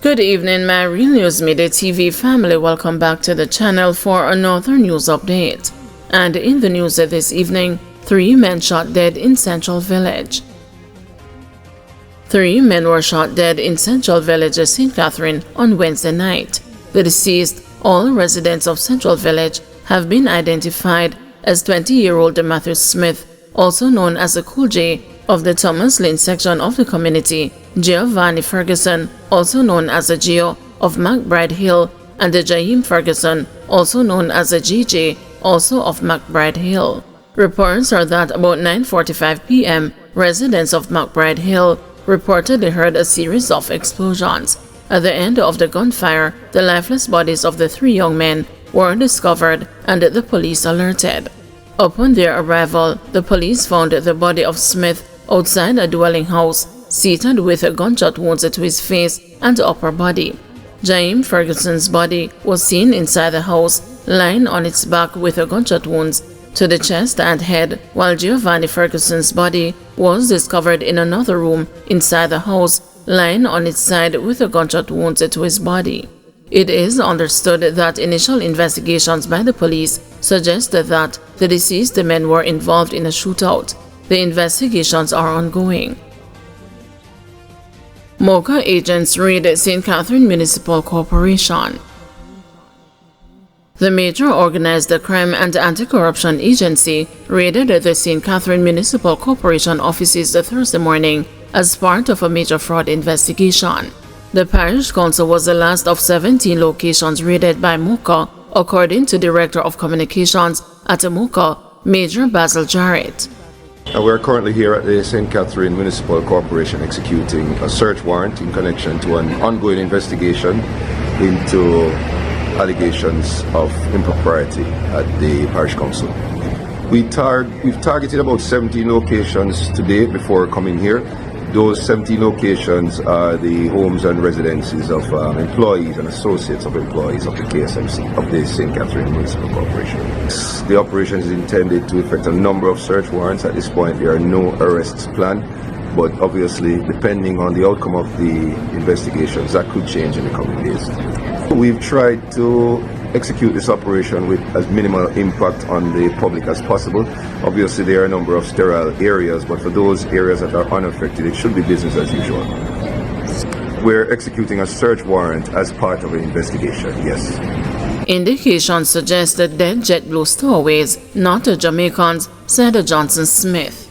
Good evening, my Real News Midday TV family. Welcome back to the channel for another news update. And in the news this evening, 3 men shot dead in Central Village. 3 men were shot dead in Central Village, St Catherine on Wednesday night. The deceased, all residents of Central Village, have been identified as 20-year-old Matthew Smith, also known as the Cool J, of the Thomas Lane section of the community, Giovanni Ferguson, also known as the Gio, of McBride Hill, and the Jaheim Ferguson, also known as the GJ, also of McBride Hill. Reports are that about 9:45 p.m., residents of McBride Hill reportedly heard a series of explosions. At the end of the gunfire, the lifeless bodies of the 3 young men were discovered and the police alerted. Upon their arrival, the police found the body of Smith outside a dwelling house, seated with gunshot wounds to his face and upper body. Jaheim Ferguson's body was seen inside the house, lying on its back with gunshot wounds to the chest and head, while Giovanni Ferguson's body was discovered in another room inside the house, lying on its side with gunshot wounds to his body. It is understood that initial investigations by the police suggested that the deceased men were involved in a shootout. The investigations are ongoing. MOCA agents raid St Cath Municipal Corporation. The major organized crime and anti-corruption agency raided the St Cath Municipal Corporation offices Thursday morning as part of a major fraud investigation. The parish council was the last of 17 locations raided by MOCA, according to Director of Communications at MOCA, Major Basil Jarrett. We're currently here at the St Catherine Municipal Corporation executing a search warrant in connection to an ongoing investigation into allegations of impropriety at the parish council. We've targeted about 17 locations today before coming here. Those 17 locations are the homes and residences of employees and associates of employees of the KSMC, of the St Catherine Municipal Corporation. The operation is intended to effect a number of search warrants. At this point, there are no arrests planned, but obviously, depending on the outcome of the investigations, that could change in the coming days. We've tried to execute this operation with as minimal impact on the public as possible. Obviously, there are a number of sterile areas, but for those areas that are unaffected, it should be business as usual. We're executing a search warrant as part of an investigation, yes. Indications suggest that dead JetBlue Stowaways, not Jamaicans, said Johnson Smith.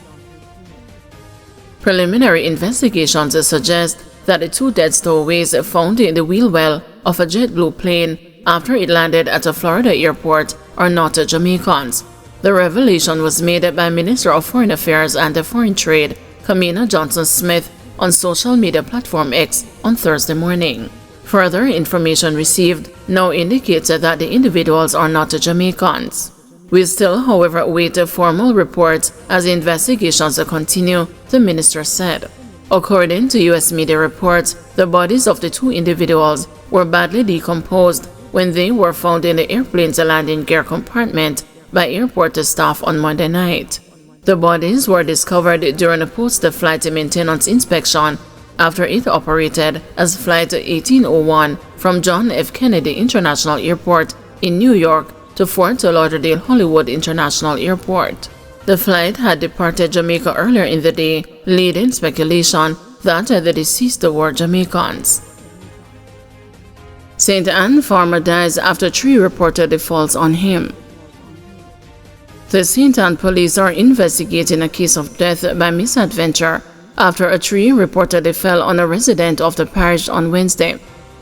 Preliminary investigations suggest that the 2 dead stowaways found in the wheel well of a JetBlue plane after it landed at a Florida airport are not Jamaicans. The revelation was made by Minister of Foreign Affairs and Foreign Trade, Kamina Johnson Smith, on social media platform X on Thursday morning. Further information received now indicates that the individuals are not Jamaicans. We still, however, await formal reports as investigations continue, the minister said. According to U.S. media reports, the bodies of the 2 individuals were badly decomposed when they were found in the airplane's landing gear compartment by airport staff on Monday night. The bodies were discovered during a post-flight maintenance inspection after it operated as Flight 1801 from John F. Kennedy International Airport in New York to Fort Lauderdale Hollywood International Airport. The flight had departed Jamaica earlier in the day, leading speculation that the deceased were Jamaicans. St. Ann farmer dies after tree reportedly falls on him. The St. Ann police are investigating a case of death by misadventure after a tree reportedly fell on a resident of the parish on Wednesday.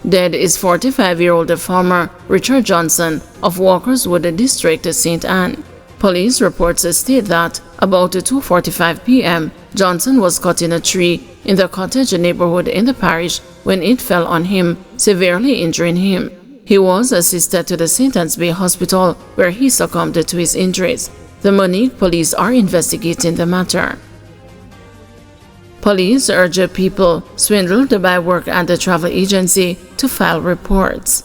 Dead is 45-year-old farmer Richard Johnson of Walkerswood District, St. Ann. Police reports state that about 2:45 p.m., Johnson was caught in a tree in the cottage neighborhood in the parish when it fell on him, severely injuring him. He was assisted to the St. Anne's Bay Hospital, where he succumbed to his injuries. The Monique police are investigating the matter. Police urge people swindled by work and the travel agency to file reports.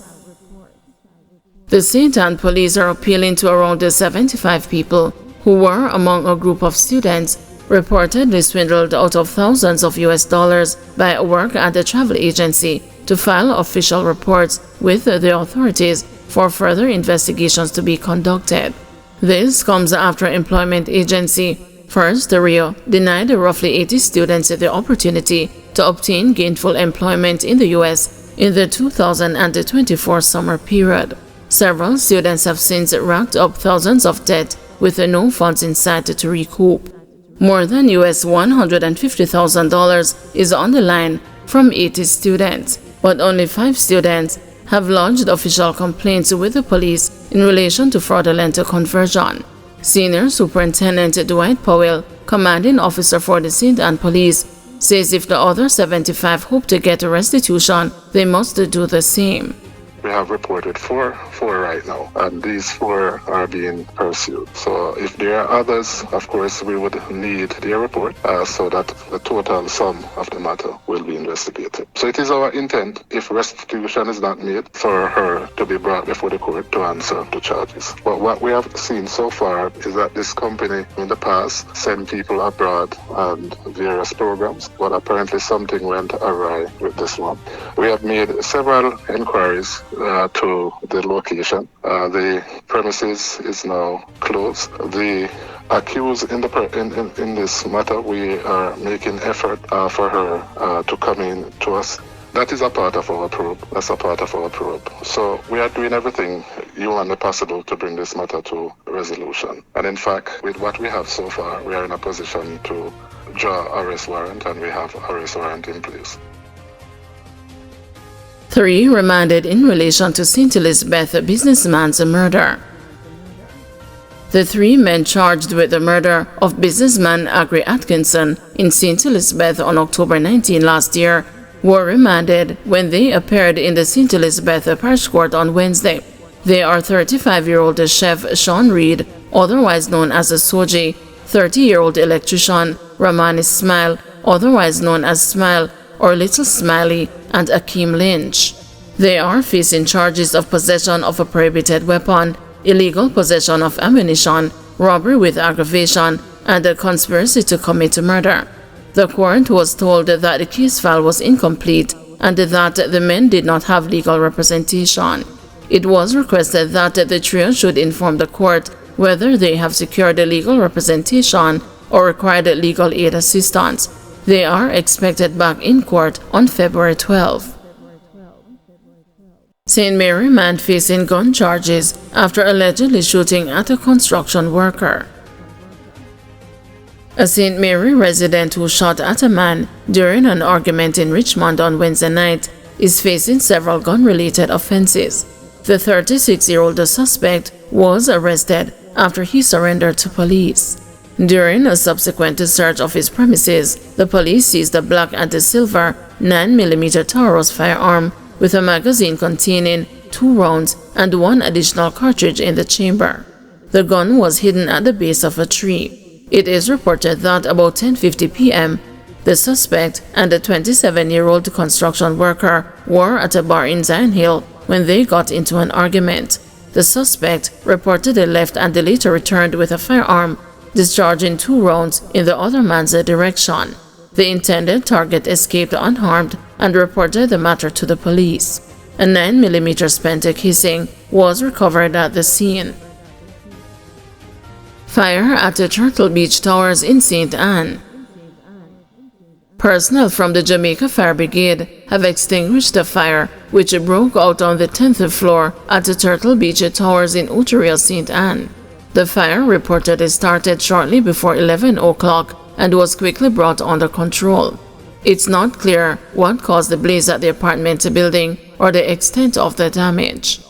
The St. Ann police are appealing to around 75 people who were among a group of students reportedly swindled out of thousands of US dollars by a work at the travel agency to file official reports with the authorities for further investigations to be conducted. This comes after employment agency First Rio denied roughly 80 students the opportunity to obtain gainful employment in the U.S. in the 2024 summer period. Several students have since racked up thousands of debt with no funds in sight to recoup. More than US $150,000 is on the line from 80 students, but only 5 students have lodged official complaints with the police in relation to fraudulent conversion. Senior Superintendent Dwight Powell, commanding officer for the St. Ann Police, says if the other 75 hope to get a restitution, they must do the same. We have reported four right now, and these 4 are being pursued. So if there are others, of course, we would need their report so that the total sum of the matter will be investigated. So it is our intent, if restitution is not made, for her to be brought before the court to answer the charges. But what we have seen so far is that this company in the past sent people abroad and various programs, but apparently something went awry with this one. We have made several inquiries to the location. The premises is now closed. The accused in this matter, we are making effort for her to come in to us. That is a part of our probe. That's a part of our probe. So we are doing everything humanly possible to bring this matter to resolution. And in fact, with what we have so far, we are in a position to draw arrest warrant, and we have arrest warrant in place. 3 remanded in relation to St. Elizabeth businessman's murder. The 3 men charged with the murder of businessman Agri Atkinson in St. Elizabeth on October 19 last year were remanded when they appeared in the St. Elizabeth Parish Court on Wednesday. They are 35-year-old chef Sean Reed, otherwise known as Soji, 30-year-old electrician Ramani Smile, otherwise known as Smile or Little Smiley, and Akeem Lynch. They are facing charges of possession of a prohibited weapon, illegal possession of ammunition, robbery with aggravation, and a conspiracy to commit murder. The court was told that the case file was incomplete and that the men did not have legal representation. It was requested that the trio should inform the court whether they have secured legal representation or required legal aid assistance. They are expected back in court on February 12. St. Mary man facing gun charges after allegedly shooting at a construction worker. A St. Mary resident who shot at a man during an argument in Richmond on Wednesday night is facing several gun-related offenses. The 36-year-old suspect was arrested after he surrendered to police. During a subsequent search of his premises, the police seized a black and a silver 9mm Taurus firearm with a magazine containing 2 rounds and 1 additional cartridge in the chamber. The gun was hidden at the base of a tree. It is reported that about 10:50 p.m., the suspect and a 27-year-old construction worker were at a bar in Zion Hill when they got into an argument. The suspect reportedly left and later returned with a firearm, discharging 2 rounds in the other man's direction. The intended target escaped unharmed and reported the matter to the police. A 9mm spent casing was recovered at the scene. Fire at the Turtle Beach Towers in St. Ann. Personnel from the Jamaica Fire Brigade have extinguished the fire which broke out on the 10th floor at the Turtle Beach Towers in Outerill, St. Ann. The fire reportedly started shortly before 11 o'clock and was quickly brought under control. It's not clear what caused the blaze at the apartment building or the extent of the damage.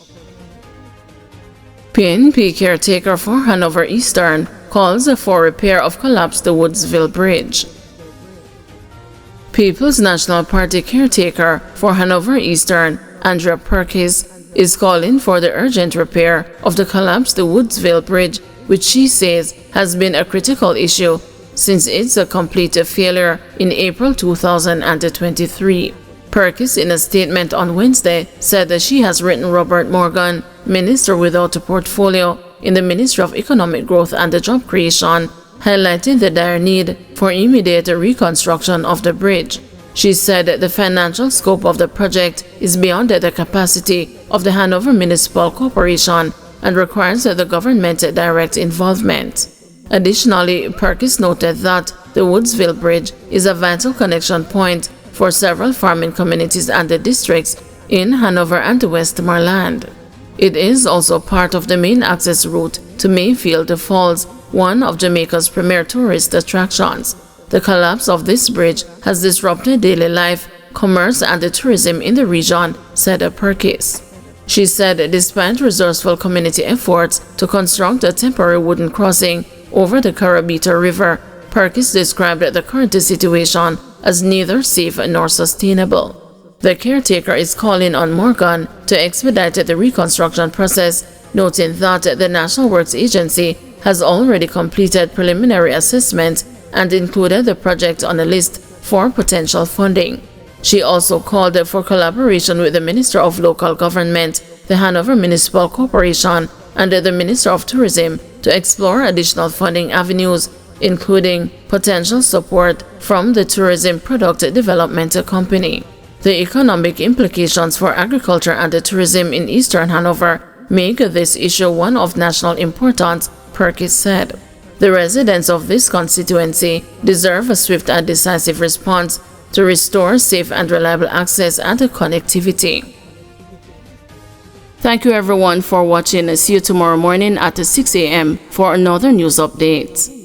PNP caretaker for Hanover Eastern calls for repair of collapsed Woodsville Bridge. People's National Party caretaker for Hanover Eastern, Andrea Perkins, is calling for the urgent repair of the collapsed Woodsville Bridge, which she says has been a critical issue since its complete failure in April 2023. Perkins, in a statement on Wednesday, said that she has written Robert Morgan, Minister without a portfolio in the Ministry of Economic Growth and Job Creation, highlighting the dire need for immediate reconstruction of the bridge. She said the financial scope of the project is beyond the capacity of the Hanover Municipal Corporation and requires the government direct involvement. Additionally, Perkis noted that the Woodsville Bridge is a vital connection point for several farming communities and the districts in Hanover and Westmoreland. It is also part of the main access route to Mayfield Falls, one of Jamaica's premier tourist attractions. The collapse of this bridge has disrupted daily life, commerce, and the tourism in the region, said Perkis. She said despite resourceful community efforts to construct a temporary wooden crossing over the Carabito River, Perkis described the current situation as neither safe nor sustainable. The caretaker is calling on Morgan to expedite the reconstruction process, noting that the National Works Agency has already completed preliminary assessments and included the project on a list for potential funding. She also called for collaboration with the Minister of Local Government, the Hanover Municipal Corporation, and the Minister of Tourism to explore additional funding avenues, including potential support from the Tourism Product Development Company. The economic implications for agriculture and the tourism in Eastern Hanover make this issue one of national importance, Perkis said. The residents of this constituency deserve a swift and decisive response to restore safe and reliable access and connectivity. Thank you everyone for watching. See you tomorrow morning at 6 a.m. for another news update.